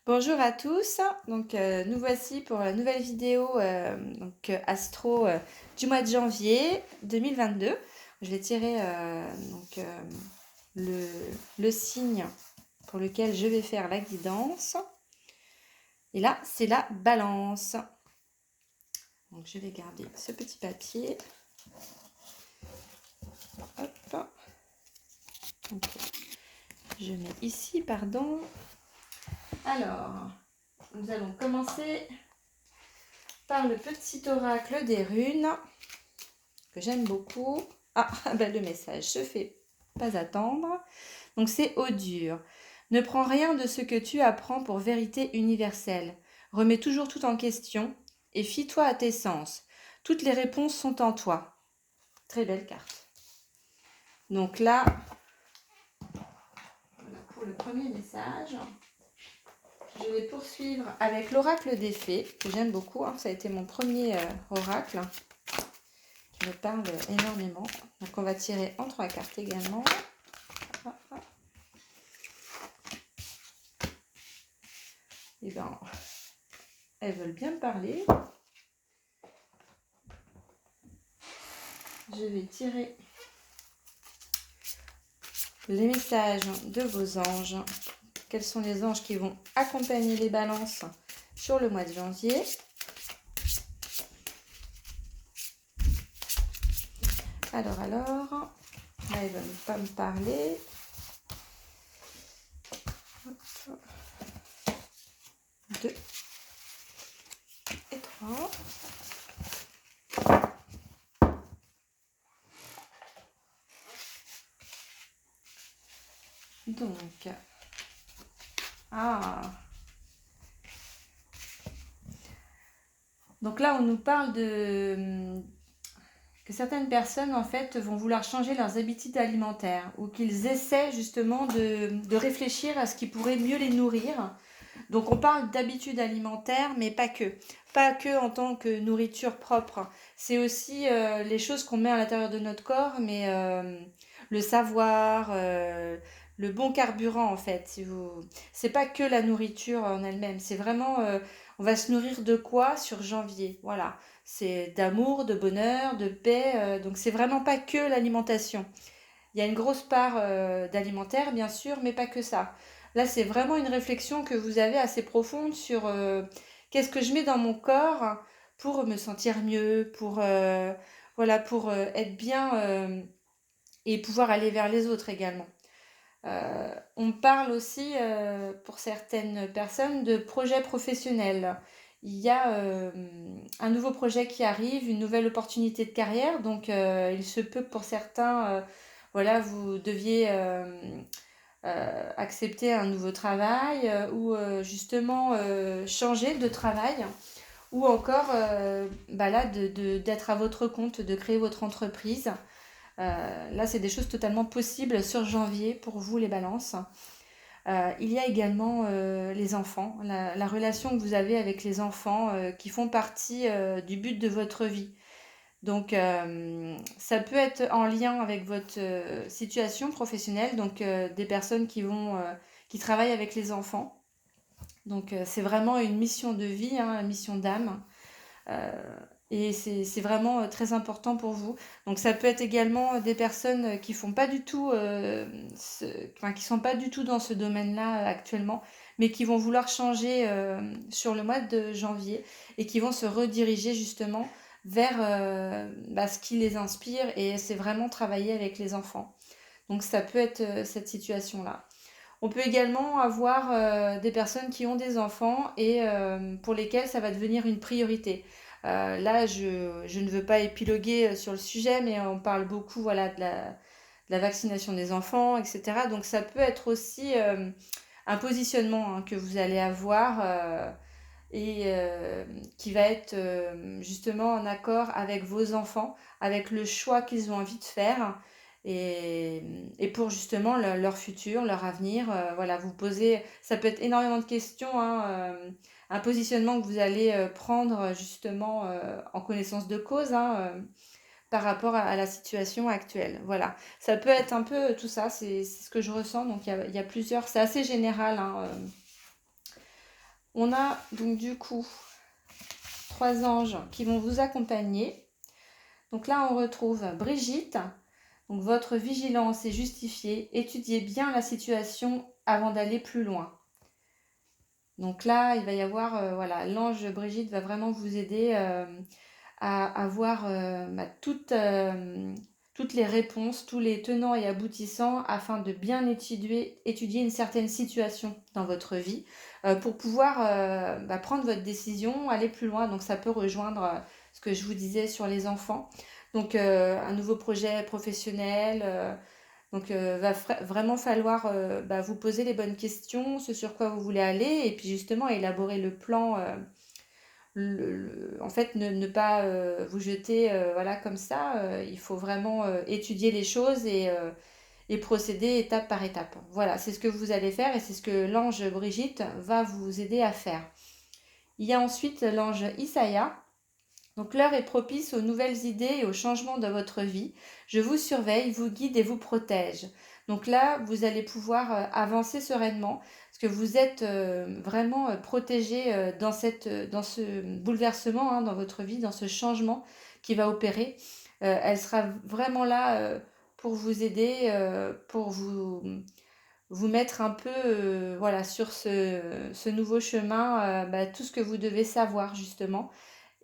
Bonjour à tous, nous voici pour la nouvelle vidéo astro du mois de janvier 2022. Je vais tirer le, le signe pour lequel je vais faire la guidance. Et là, c'est la balance. Donc je vais garder ce petit papier. Hop. Donc, je mets ici, pardon. Alors, nous allons commencer par le petit oracle des runes que j'aime beaucoup. Ah, ben le message se fait pas attendre. Donc c'est au dur. Ne prends rien de ce que tu apprends pour vérité universelle. Remets toujours tout en question et fie-toi à tes sens. Toutes les réponses sont en toi. Très belle carte. Donc là, voilà pour le premier message. Je vais poursuivre avec l'oracle des fées, que j'aime beaucoup. Ça a été mon premier oracle qui me parle énormément. Donc on va tirer en 3 cartes également. Et ben, elles veulent bien me parler. Je vais tirer les messages de vos anges. Quels sont les anges qui vont accompagner les balances sur le mois de janvier? Alors, là, ils ne veulent pas me parler. 2 et 3. Donc, donc là, on nous parle que certaines personnes, en fait, vont vouloir changer leurs habitudes alimentaires ou qu'ils essaient justement de réfléchir à ce qui pourrait mieux les nourrir. Donc on parle d'habitudes alimentaires, mais pas que. Pas que en tant que nourriture propre. C'est aussi les choses qu'on met à l'intérieur de notre corps, mais le savoir, le bon carburant en fait. C'est pas que la nourriture en elle-même. C'est vraiment, on va se nourrir de quoi sur janvier. Voilà. C'est d'amour, de bonheur, de paix. Donc c'est vraiment pas que l'alimentation. Il y a une grosse part d'alimentaire, bien sûr, mais pas que ça. Là, c'est vraiment une réflexion que vous avez assez profonde sur qu'est-ce que je mets dans mon corps pour me sentir mieux, pour être bien et pouvoir aller vers les autres également. On parle aussi, pour certaines personnes, de projets professionnels. Il y a un nouveau projet qui arrive, une nouvelle opportunité de carrière, donc il se peut que pour certains, vous deviez accepter un nouveau travail ou justement changer de travail ou encore d'être à votre compte, de créer votre entreprise. Là, c'est des choses totalement possibles sur janvier pour vous, les balances. Il y a également les enfants, la relation que vous avez avec les enfants qui font partie du but de votre vie. Donc, ça peut être en lien avec votre situation professionnelle, donc des personnes qui travaillent avec les enfants. Donc, c'est vraiment une mission de vie, une mission d'âme. Euh, et c'est vraiment très important pour vous. Donc ça peut être également des personnes qui font pas du tout, qui sont pas du tout dans ce domaine-là actuellement, mais qui vont vouloir changer sur le mois de janvier et qui vont se rediriger justement vers ce qui les inspire et c'est vraiment travailler avec les enfants. Donc ça peut être cette situation-là. On peut également avoir des personnes qui ont des enfants et pour lesquelles ça va devenir une priorité. Là, je ne veux pas épiloguer sur le sujet, mais on parle beaucoup de la vaccination des enfants, etc. Donc ça peut être aussi un positionnement que vous allez avoir et qui va être justement en accord avec vos enfants, avec le choix qu'ils ont envie de faire et pour justement leur futur, leur avenir. Vous posez, ça peut être énormément de questions, un positionnement que vous allez prendre justement en connaissance de cause par rapport à la situation actuelle. Voilà, ça peut être un peu tout ça, c'est ce que je ressens. Donc il y a plusieurs, c'est assez général. On a donc du coup 3 anges qui vont vous accompagner. Donc là, on retrouve Brigitte. Donc votre vigilance est justifiée. Étudiez bien la situation avant d'aller plus loin. Donc là, il va y avoir, voilà, l'ange Brigitte va vraiment vous aider à avoir toutes les réponses, tous les tenants et aboutissants afin de bien étudier une certaine situation dans votre vie pour pouvoir prendre votre décision, aller plus loin. Donc ça peut rejoindre ce que je vous disais sur les enfants. Donc un nouveau projet professionnel. Donc, va vraiment falloir vous poser les bonnes questions, ce sur quoi vous voulez aller, et puis justement élaborer le plan. En fait, ne pas vous jeter voilà, comme ça. Il faut vraiment étudier les choses et procéder étape par étape. Voilà, c'est ce que vous allez faire et c'est ce que l'ange Brigitte va vous aider à faire. Il y a ensuite l'ange Isaiah. Donc l'heure est propice aux nouvelles idées et aux changements de votre vie. Je vous surveille, vous guide et vous protège. Donc là, vous allez pouvoir avancer sereinement parce que vous êtes vraiment protégé dans ce bouleversement dans votre vie, dans ce changement qui va opérer. Elle sera vraiment là pour vous aider, pour vous mettre un peu voilà, sur ce nouveau chemin, tout ce que vous devez savoir justement.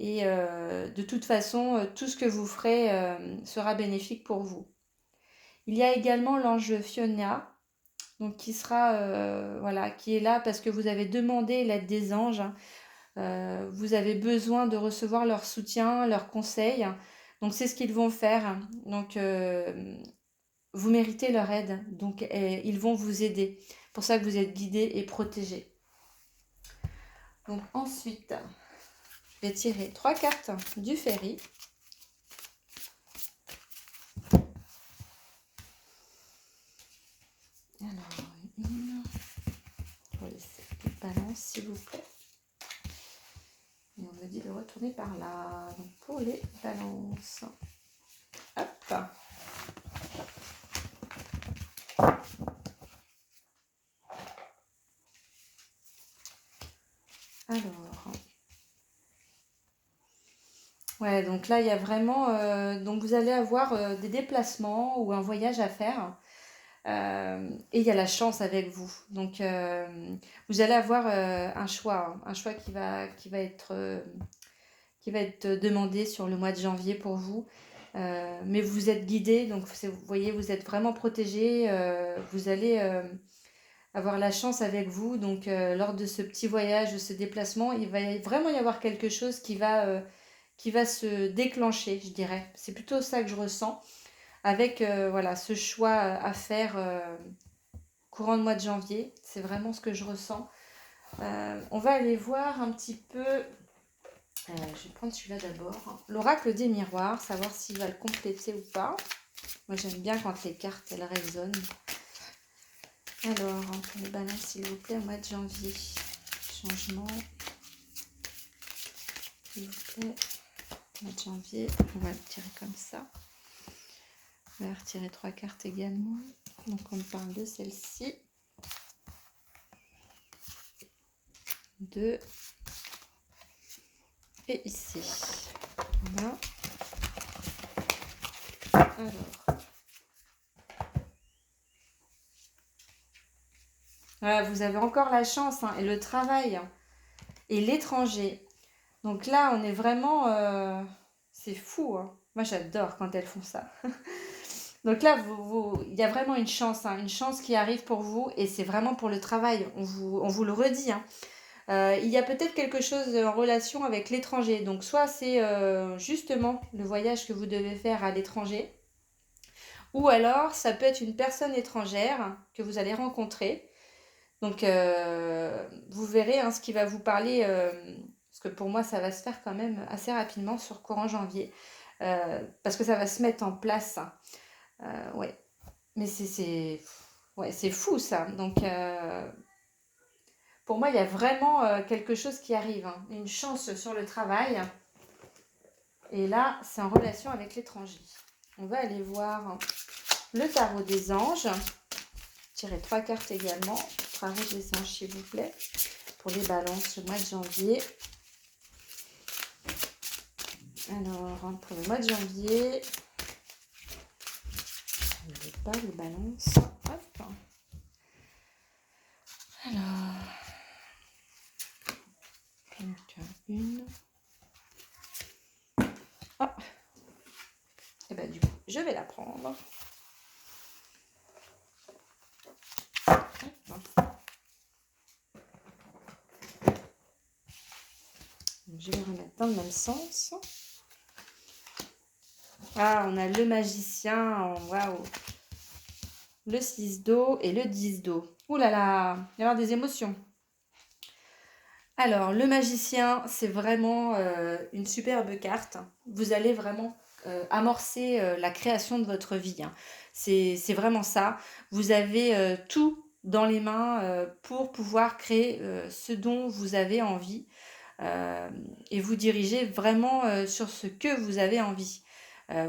Et de toute façon, tout ce que vous ferez sera bénéfique pour vous. Il y a également l'ange Fiona, donc qui sera voilà, qui est là parce que vous avez demandé l'aide des anges. Vous avez besoin de recevoir leur soutien, leurs conseils. Donc c'est ce qu'ils vont faire. Donc vous méritez leur aide. Donc ils vont vous aider. C'est pour ça que vous êtes guidés et protégés. Donc ensuite, je vais tirer 3 cartes du Fairy. Alors, une pour les balances, s'il vous plaît. Et on me dit de retourner par là. Donc, pour les balances. Hop. Alors. Ouais, donc là, il y a vraiment... donc, vous allez avoir des déplacements ou un voyage à faire. Et il y a la chance avec vous. Donc, vous allez avoir un choix qui va être demandé sur le mois de janvier pour vous. Mais vous êtes guidé, donc vous voyez, vous êtes vraiment protégé. Vous allez avoir la chance avec vous. Donc, lors de ce petit voyage, de ce déplacement, il va vraiment y avoir quelque chose qui va se déclencher, je dirais. C'est plutôt ça que je ressens. Avec voilà, ce choix à faire courant le mois de janvier. C'est vraiment ce que je ressens. On va aller voir un petit peu... je vais prendre celui-là d'abord. L'oracle des miroirs, savoir s'il va le compléter ou pas. Moi, j'aime bien quand les cartes, elles résonnent. Alors, pour les balances, s'il vous plaît, au mois de janvier. Changement. S'il vous plaît. Mois de janvier. On va le tirer comme ça. On va retirer 3 cartes également. Donc, on parle de celle-ci. 2. Et ici. Voilà. Alors. Voilà, vous avez encore la chance et le travail et l'étranger. Donc là, on est vraiment... c'est fou. Moi, j'adore quand elles font ça. Donc là, il y a vraiment une chance qui arrive pour vous et c'est vraiment pour le travail. On vous le redit. Il y a peut-être quelque chose en relation avec l'étranger. Donc soit c'est justement le voyage que vous devez faire à l'étranger, ou alors ça peut être une personne étrangère que vous allez rencontrer. Donc vous verrez ce qui va vous parler, parce que pour moi ça va se faire quand même assez rapidement sur courant janvier, parce que ça va se mettre en place. Ouais, mais c'est fou ça. Donc pour moi, il y a vraiment quelque chose qui arrive, une chance sur le travail. Et là, c'est en relation avec l'étranger. On va aller voir le tarot des anges. Tirer 3 cartes également. Tarot des anges, s'il vous plaît. pour les balances le mois de janvier. Alors, pour le mois de janvier, je ne veux pas les balances. Hop. Alors, donc une. Oh. Et bien du coup, je vais la prendre. Je vais remettre dans le même sens. Ah, on a le magicien, waouh. Le 6 d'eau et le 10 d'eau. Ouh là là, il va y avoir des émotions. Alors, le magicien, c'est vraiment une superbe carte. Vous allez vraiment amorcer la création de votre vie. Hein. C'est vraiment ça. Vous avez tout dans les mains pour pouvoir créer ce dont vous avez envie et vous diriger vraiment sur ce que vous avez envie.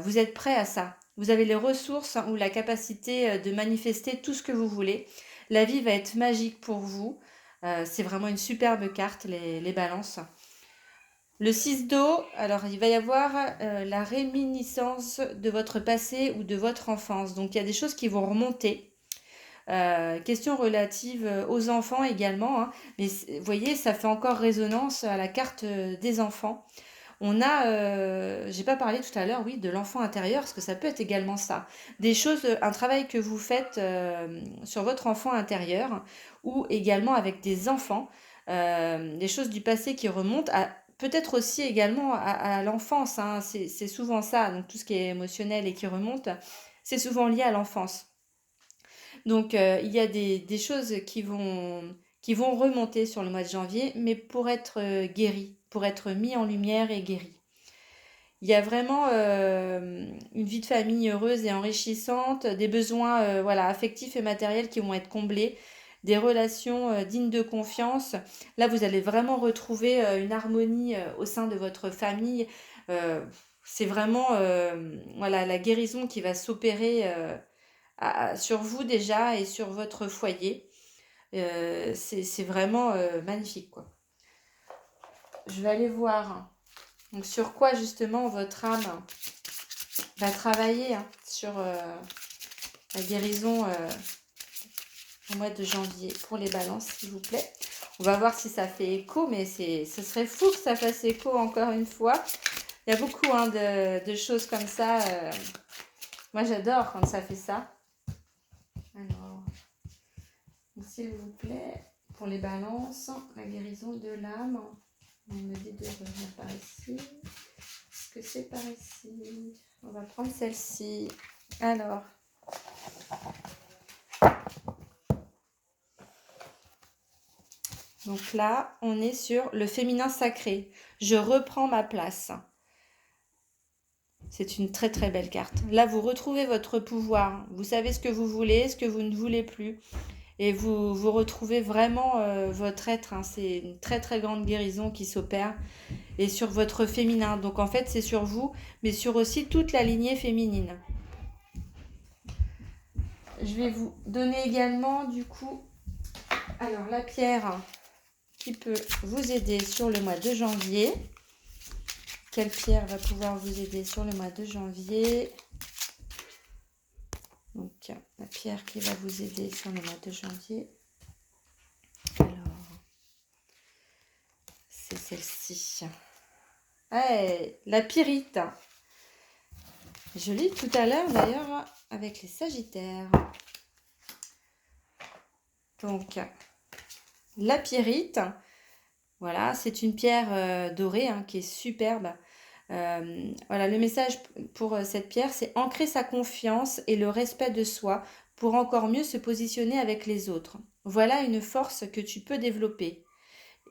Vous êtes prêt à ça. Vous avez les ressources ou la capacité de manifester tout ce que vous voulez. La vie va être magique pour vous. C'est vraiment une superbe carte, les balances. Le 6 d'eau, alors il va y avoir la réminiscence de votre passé ou de votre enfance. Donc il y a des choses qui vont remonter. Question relative aux enfants également. Hein. Mais vous voyez, ça fait encore résonance à la carte des enfants. On a, j'ai pas parlé tout à l'heure, oui, de l'enfant intérieur, parce que ça peut être également ça. Des choses, un travail que vous faites sur votre enfant intérieur, ou également avec des enfants, des choses du passé qui remontent à peut-être aussi également à l'enfance. Hein, c'est souvent ça, donc tout ce qui est émotionnel et qui remonte, c'est souvent lié à l'enfance. Donc il y a des choses qui vont remonter sur le mois de janvier, mais pour être guéries, pour être mis en lumière et guéries. Il y a vraiment une vie de famille heureuse et enrichissante, des besoins voilà, affectifs et matériels qui vont être comblés, des relations dignes de confiance. Là, vous allez vraiment retrouver une harmonie au sein de votre famille. C'est vraiment voilà, la guérison qui va s'opérer sur vous déjà et sur votre foyer. C'est vraiment magnifique, quoi. Je vais aller voir donc, sur quoi justement votre âme va travailler hein, sur la guérison au mois de janvier pour les balances, s'il vous plaît. On va voir si ça fait écho, mais ce serait fou que ça fasse écho encore une fois. Il y a beaucoup hein, de choses comme ça. Moi, j'adore quand ça fait ça. Alors, s'il vous plaît, pour les balances, la guérison de l'âme. On me dit de revenir par ici. Est-ce que c'est par ici? On va prendre celle-ci. Alors. Donc là, on est sur le féminin sacré. Je reprends ma place. C'est une très très belle carte. Là, vous retrouvez votre pouvoir. Vous savez ce que vous voulez, ce que vous ne voulez plus. Et vous retrouvez vraiment votre être. Hein. C'est une très très grande guérison qui s'opère. Et sur votre féminin. Donc en fait, c'est sur vous, mais sur aussi toute la lignée féminine. Je vais vous donner également, du coup, alors la pierre qui peut vous aider sur le mois de janvier. Quelle pierre va pouvoir vous aider sur le mois de janvier? Donc, la pierre qui va vous aider sur le mois de janvier. Alors, c'est celle-ci. Ouais, la pyrite. Je l'ai tout à l'heure d'ailleurs avec les sagittaires. Donc, la pyrite, voilà, c'est une pierre dorée hein, qui est superbe. Voilà, le message pour cette pierre, c'est ancrer sa confiance et le respect de soi pour encore mieux se positionner avec les autres. Voilà une force que tu peux développer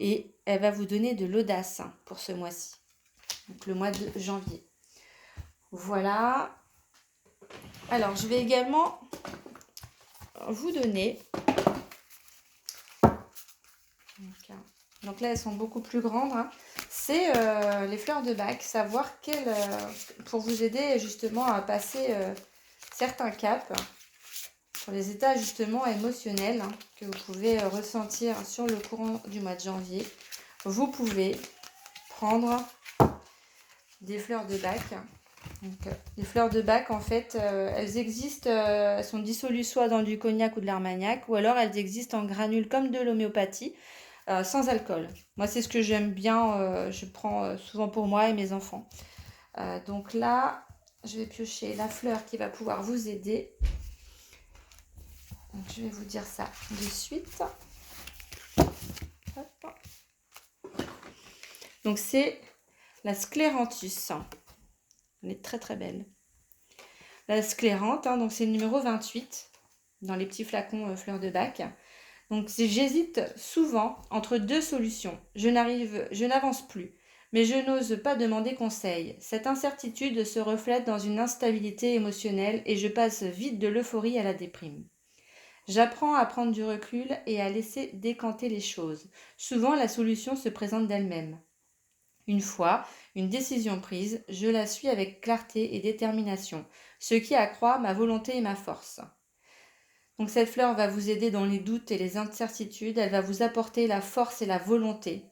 et elle va vous donner de l'audace hein, pour ce mois-ci, donc le mois de janvier. Voilà. Alors, je vais également vous donner... Donc là, elles sont beaucoup plus grandes. Hein. C'est les fleurs de bac. Savoir pour vous aider justement à passer certains caps. sur les états justement émotionnels que vous pouvez ressentir sur le courant du mois de janvier, vous pouvez prendre des fleurs de Bach. Donc, les fleurs de Bach, en fait, elles existent, elles sont dissolues soit dans du cognac ou de l'armagnac, ou alors elles existent en granules comme de l'homéopathie, sans alcool. Moi, c'est ce que j'aime bien, je prends souvent pour moi et mes enfants. Donc là, je vais piocher la fleur qui va pouvoir vous aider. Donc, je vais vous dire ça de suite. Hop. Donc, c'est la scléranthus. Elle est très très belle. La sclérante, donc c'est le numéro 28 dans les petits flacons fleurs de Bach. Donc j'hésite souvent entre deux solutions. Je n'avance plus, mais je n'ose pas demander conseil. Cette incertitude se reflète dans une instabilité émotionnelle et je passe vite de l'euphorie à la déprime. J'apprends à prendre du recul et à laisser décanter les choses. Souvent la solution se présente d'elle-même. Une fois une décision prise, je la suis avec clarté et détermination, ce qui accroît ma volonté et ma force. Donc cette fleur va vous aider dans les doutes et les incertitudes, elle va vous apporter la force et la volonté.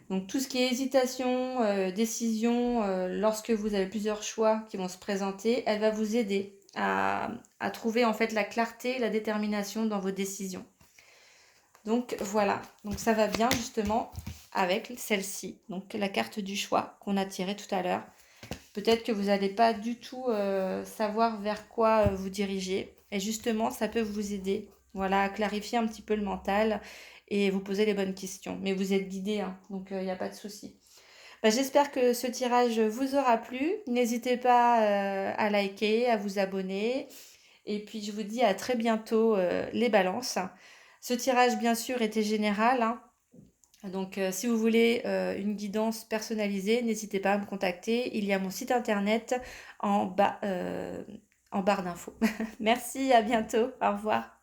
Donc tout ce qui est hésitation, décision, lorsque vous avez plusieurs choix qui vont se présenter, elle va vous aider à trouver en fait la clarté et la détermination dans vos décisions. Donc voilà, donc ça va bien justement avec celle-ci, donc la carte du choix qu'on a tirée tout à l'heure. Peut-être que vous n'allez pas du tout savoir vers quoi vous diriger. Et justement, ça peut vous aider, voilà, à clarifier un petit peu le mental et vous poser les bonnes questions. Mais vous êtes guidé, donc il n'y a pas de souci. J'espère que ce tirage vous aura plu. N'hésitez pas à liker, à vous abonner. Et puis, je vous dis à très bientôt les balances. Ce tirage, bien sûr, était général, Donc, si vous voulez une guidance personnalisée, n'hésitez pas à me contacter. Il y a mon site internet en barre d'infos. Merci, à bientôt. Au revoir.